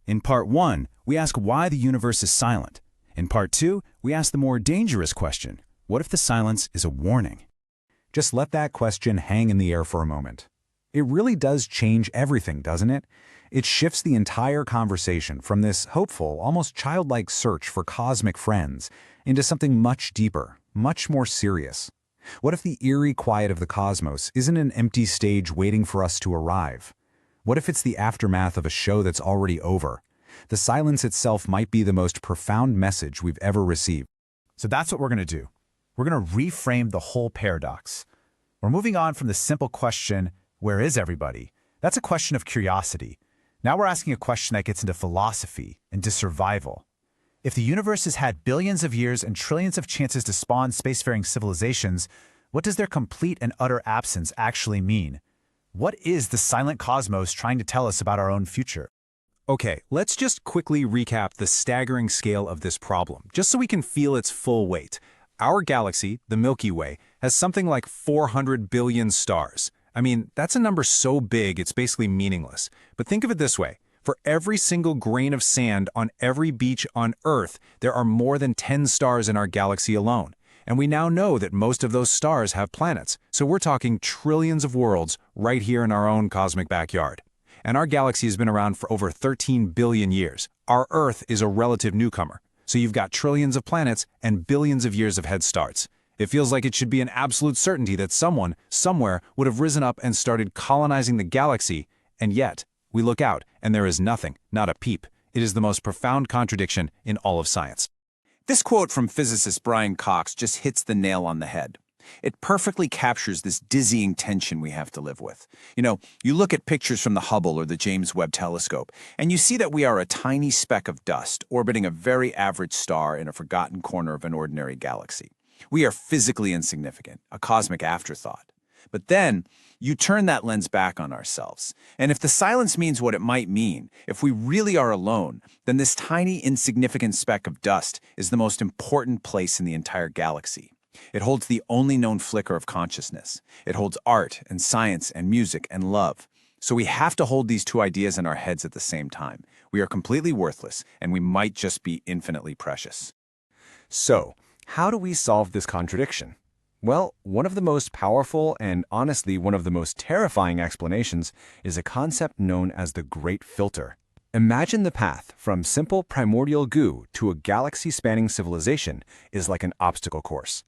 In Part 1, we ask why the universe is silent. In Part 2, we ask the more dangerous question, what if the silence is a warning? Just let that question hang in the air for a moment. It really does change everything, doesn't it? It shifts the entire conversation from this hopeful, almost childlike search for cosmic friends into something much deeper, much more serious. What if the eerie quiet of the cosmos isn't an empty stage waiting for us to arrive? What if it's the aftermath of a show that's already over? The silence itself might be the most profound message we've ever received. So that's what we're going to do. We're going to reframe the whole paradox. We're moving on from the simple question, where is everybody? That's a question of curiosity. Now we're asking a question that gets into philosophy, into survival. If the universe has had billions of years and trillions of chances to spawn spacefaring civilizations, what does their complete and utter absence actually mean? What is the silent cosmos trying to tell us about our own future? Okay, let's just quickly recap the staggering scale of this problem, just so we can feel its full weight. Our galaxy, the Milky Way, has something like 400 billion stars. I mean, that's a number so big it's basically meaningless. But think of it this way. For every single grain of sand on every beach on Earth, there are more than 10 stars in our galaxy alone. And we now know that most of those stars have planets, so we're talking trillions of worlds right here in our own cosmic backyard. And our galaxy has been around for over 13 billion years. Our Earth is a relative newcomer, so you've got trillions of planets and billions of years of head starts. It feels like it should be an absolute certainty that someone, somewhere, would have risen up and started colonizing the galaxy, and yet, we look out, and there is nothing, not a peep. It is the most profound contradiction in all of science. This quote from physicist Brian Cox just hits the nail on the head. It perfectly captures this dizzying tension we have to live with. You look at pictures from the Hubble or the James Webb Telescope, and you see that we are a tiny speck of dust orbiting a very average star in a forgotten corner of an ordinary galaxy. We are physically insignificant, a cosmic afterthought. But then, you turn that lens back on ourselves. And if the silence means what it might mean, if we really are alone, then this tiny, insignificant speck of dust is the most important place in the entire galaxy. It holds the only known flicker of consciousness. It holds art and science and music and love. So we have to hold these two ideas in our heads at the same time. We are completely worthless, and we might just be infinitely precious. So, how do we solve this contradiction? Well, one of the most powerful and honestly one of the most terrifying explanations is a concept known as the Great Filter. Imagine the path from simple primordial goo to a galaxy-spanning civilization is like an obstacle course.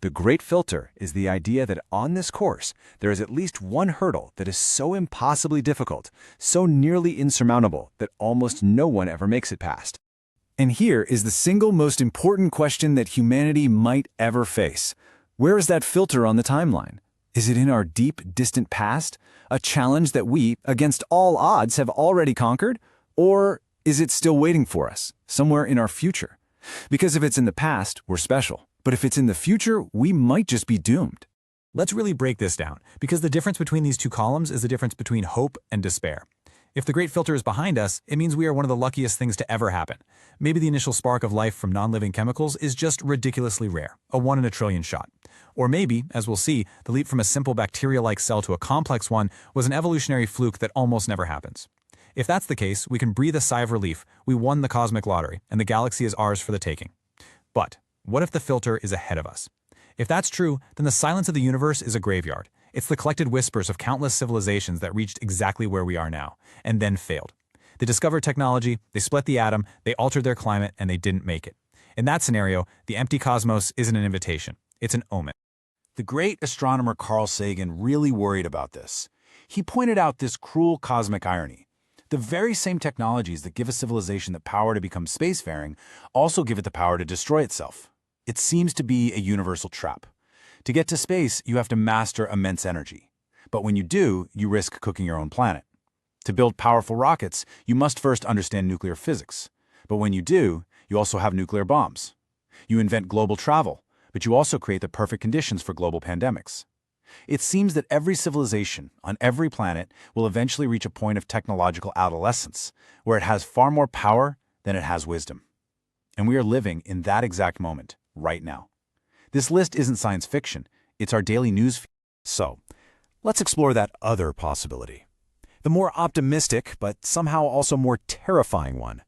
The Great Filter is the idea that on this course, there is at least one hurdle that is so impossibly difficult, so nearly insurmountable that almost no one ever makes it past. And here is the single most important question that humanity might ever face. Where is that filter on the timeline? Is it in our deep, distant past? A challenge that we, against all odds, have already conquered? Or is it still waiting for us, somewhere in our future? Because if it's in the past, we're special. But if it's in the future, we might just be doomed. Let's really break this down, because the difference between these two columns is the difference between hope and despair. If the Great Filter is behind us, it means we are one of the luckiest things to ever happen. Maybe the initial spark of life from non-living chemicals is just ridiculously rare, a 1 in a trillion shot. Or maybe, as we'll see, the leap from a simple bacteria-like cell to a complex one was an evolutionary fluke that almost never happens. If that's the case, we can breathe a sigh of relief. We won the cosmic lottery, and the galaxy is ours for the taking. But what if the filter is ahead of us? If that's true, then the silence of the universe is a graveyard. It's the collected whispers of countless civilizations that reached exactly where we are now, and then failed. They discovered technology, they split the atom, they altered their climate, and they didn't make it. In that scenario, the empty cosmos isn't an invitation, it's an omen. The great astronomer Carl Sagan really worried about this. He pointed out this cruel cosmic irony. The very same technologies that give a civilization the power to become spacefaring also give it the power to destroy itself. It seems to be a universal trap. To get to space, you have to master immense energy. But when you do, you risk cooking your own planet. To build powerful rockets, you must first understand nuclear physics. But when you do, you also have nuclear bombs. You invent global travel, but you also create the perfect conditions for global pandemics. It seems that every civilization on every planet will eventually reach a point of technological adolescence, where it has far more power than it has wisdom. And we are living in that exact moment, right now. This list isn't science fiction, it's our daily news feed. So, let's explore that other possibility. The more optimistic, but somehow also more terrifying one.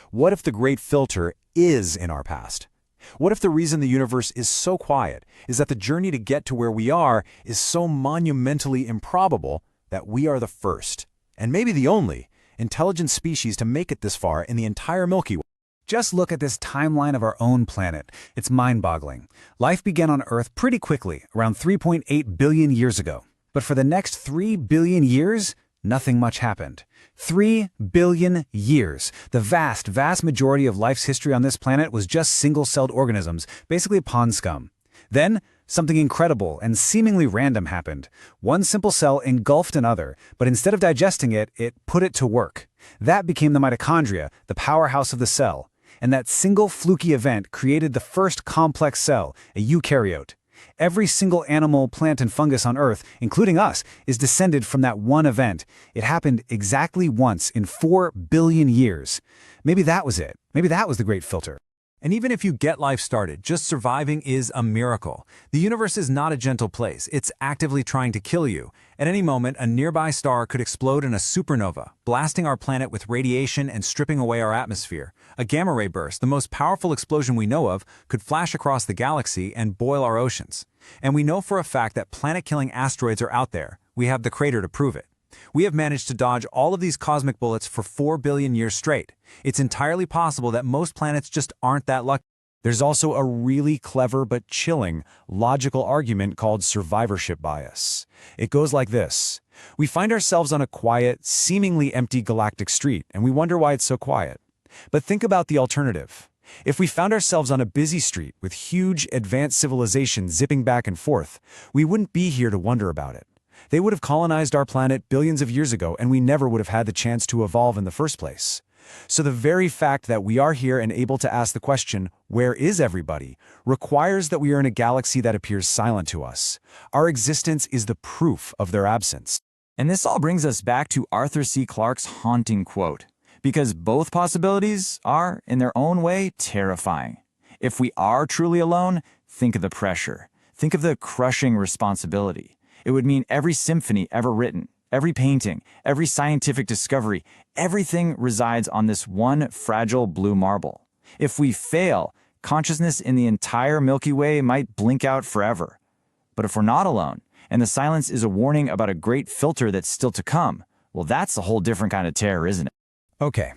What if the great filter is in our past? What if the reason the universe is so quiet is that the journey to get to where we are is so monumentally improbable that we are the first, and maybe the only, intelligent species to make it this far in the entire Milky Way? Just look at this timeline of our own planet. It's mind-boggling. Life began on Earth pretty quickly, around 3.8 billion years ago. But for the next 3 billion years, nothing much happened. 3 billion years. The vast majority of life's history on this planet was just single-celled organisms, basically pond scum. Then, something incredible and seemingly random happened. One simple cell engulfed another, but instead of digesting it, it put it to work. That became the mitochondria, the powerhouse of the cell. And that single fluky event created the first complex cell, a eukaryote. Every single animal, plant, and fungus on Earth, including us, is descended from that one event. It happened exactly once in 4 billion years. Maybe that was it. Maybe that was the great filter. And even if you get life started, just surviving is a miracle. The universe is not a gentle place. It's actively trying to kill you. At any moment, a nearby star could explode in a supernova, blasting our planet with radiation and stripping away our atmosphere. A gamma-ray burst, the most powerful explosion we know of, could flash across the galaxy and boil our oceans. And we know for a fact that planet-killing asteroids are out there. We have the crater to prove it. We have managed to dodge all of these cosmic bullets for 4 billion years straight. It's entirely possible that most planets just aren't that lucky. There's also a really clever but chilling logical argument called survivorship bias. It goes like this. We find ourselves on a quiet, seemingly empty galactic street, and we wonder why it's so quiet. But think about the alternative. If we found ourselves on a busy street with huge, advanced civilization zipping back and forth, we wouldn't be here to wonder about it. They would have colonized our planet billions of years ago, and we never would have had the chance to evolve in the first place. So the very fact that we are here and able to ask the question, where is everybody, requires that we are in a galaxy that appears silent to us. Our existence is the proof of their absence. And this all brings us back to Arthur C. Clarke's haunting quote, because both possibilities are, in their own way, terrifying. If we are truly alone, think of the pressure. Think of the crushing responsibility. It would mean every symphony ever written, every painting, every scientific discovery, everything resides on this one fragile blue marble. If we fail, consciousness in the entire Milky Way might blink out forever. But if we're not alone, and the silence is a warning about a great filter that's still to come, well, that's a whole different kind of terror, isn't it? Okay,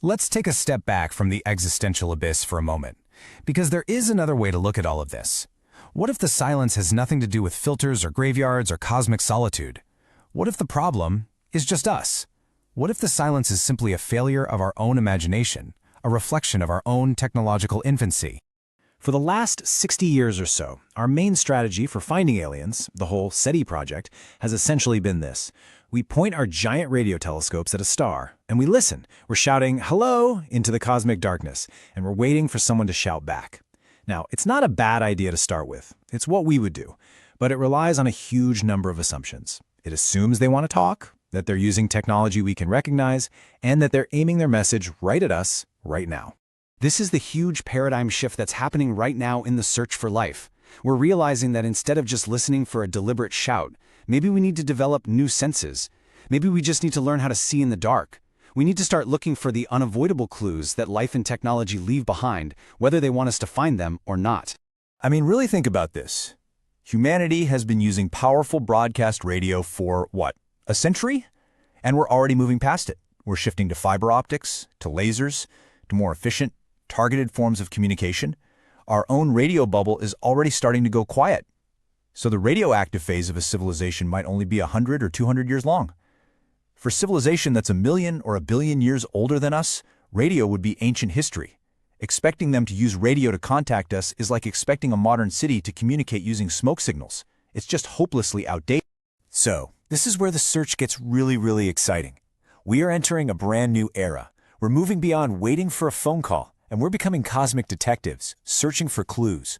let's take a step back from the existential abyss for a moment, because there is another way to look at all of this. What if the silence has nothing to do with filters or graveyards or cosmic solitude? What if the problem is just us? What if the silence is simply a failure of our own imagination, a reflection of our own technological infancy? For the last 60 years or so, our main strategy for finding aliens, the whole SETI project, has essentially been this. We point our giant radio telescopes at a star, and we listen. We're shouting, "Hello," into the cosmic darkness, and we're waiting for someone to shout back. Now, it's not a bad idea to start with. It's what we would do. But it relies on a huge number of assumptions. It assumes they want to talk, that they're using technology we can recognize, and that they're aiming their message right at us, right now. This is the huge paradigm shift that's happening right now in the search for life. We're realizing that instead of just listening for a deliberate shout, maybe we need to develop new senses. Maybe we just need to learn how to see in the dark. We need to start looking for the unavoidable clues that life and technology leave behind, whether they want us to find them or not. I mean, really think about this. Humanity has been using powerful broadcast radio for, what, a century? And we're already moving past it. We're shifting to fiber optics, to lasers, to more efficient, targeted forms of communication. Our own radio bubble is already starting to go quiet. So the radioactive phase of a civilization might only be 100 or 200 years long. For civilization that's 1 million or 1 billion years older than us, radio would be ancient history. Expecting them to use radio to contact us is like expecting a modern city to communicate using smoke signals. It's just hopelessly outdated. So, this is where the search gets really exciting. We are entering a brand new era. We're moving beyond waiting for a phone call, and we're becoming cosmic detectives, searching for clues.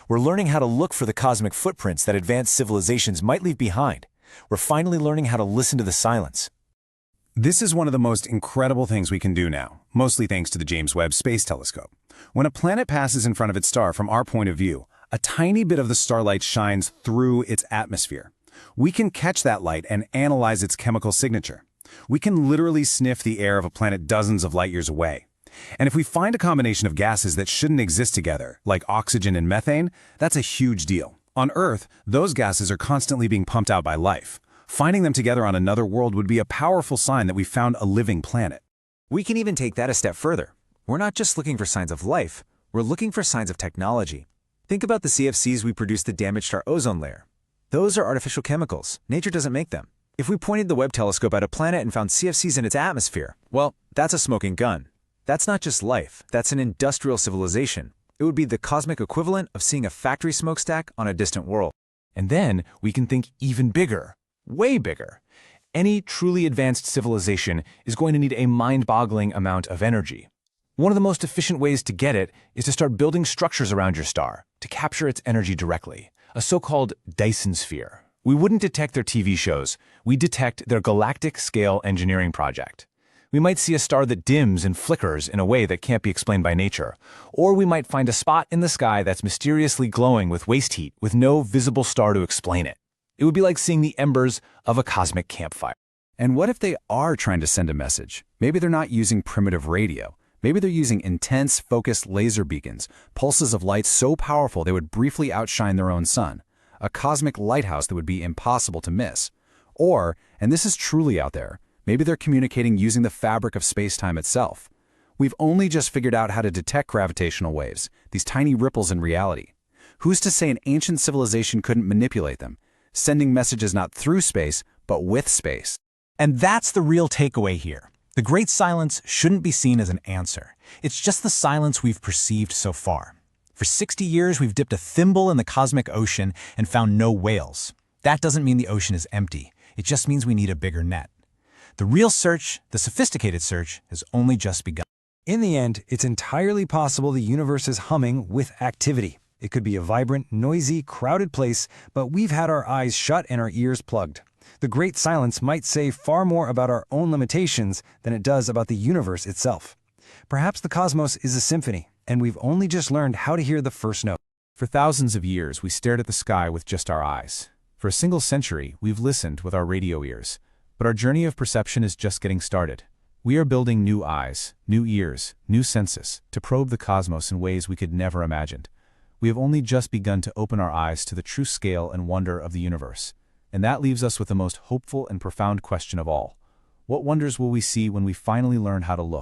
We're learning how to look for the cosmic footprints that advanced civilizations might leave behind. We're finally learning how to listen to the silence. This is one of the most incredible things we can do now, mostly thanks to the James Webb Space Telescope. When a planet passes in front of its star from our point of view, a tiny bit of the starlight shines through its atmosphere. We can catch that light and analyze its chemical signature. We can literally sniff the air of a planet dozens of light years away. And if we find a combination of gases that shouldn't exist together, like oxygen and methane, that's a huge deal. On Earth, those gases are constantly being pumped out by life. Finding them together on another world would be a powerful sign that we found a living planet. We can even take that a step further. We're not just looking for signs of life, we're looking for signs of technology. Think about the CFCs we produce that damaged our ozone layer. Those are artificial chemicals. Nature doesn't make them. If we pointed the Webb telescope at a planet and found CFCs in its atmosphere, well, that's a smoking gun. That's not just life, that's an industrial civilization. It would be the cosmic equivalent of seeing a factory smokestack on a distant world. And then we can think even bigger, way bigger. Any truly advanced civilization is going to need a mind-boggling amount of energy. One of the most efficient ways to get it is to start building structures around your star to capture its energy directly, a so-called Dyson sphere. We wouldn't detect their TV shows, we detect their galactic-scale engineering project. We might see a star that dims and flickers in a way that can't be explained by nature, or we might find a spot in the sky that's mysteriously glowing with waste heat with no visible star to explain it. It would be like seeing the embers of a cosmic campfire. And what if they are trying to send a message? Maybe they're not using primitive radio. Maybe they're using intense, focused laser beacons, pulses of light so powerful they would briefly outshine their own sun, a cosmic lighthouse that would be impossible to miss. Or, and this is truly out there, maybe they're communicating using the fabric of space-time itself. We've only just figured out how to detect gravitational waves, these tiny ripples in reality. Who's to say an ancient civilization couldn't manipulate them, sending messages not through space, but with space? And that's the real takeaway here. The Great Silence shouldn't be seen as an answer. It's just the silence we've perceived so far. For 60 years, we've dipped a thimble in the cosmic ocean and found no whales. That doesn't mean the ocean is empty. It just means we need a bigger net. The real search, the sophisticated search, has only just begun. In the end, it's entirely possible the universe is humming with activity. It could be a vibrant, noisy, crowded place, but we've had our eyes shut and our ears plugged. The Great Silence might say far more about our own limitations than it does about the universe itself. Perhaps the cosmos is a symphony, and we've only just learned how to hear the first note. For thousands of years, we stared at the sky with just our eyes. For a single century, we've listened with our radio ears. But our journey of perception is just getting started. We are building new eyes, new ears, new senses to probe the cosmos in ways we could never imagined. We have only just begun to open our eyes to the true scale and wonder of the universe. And that leaves us with the most hopeful and profound question of all. What wonders will we see when we finally learn how to look?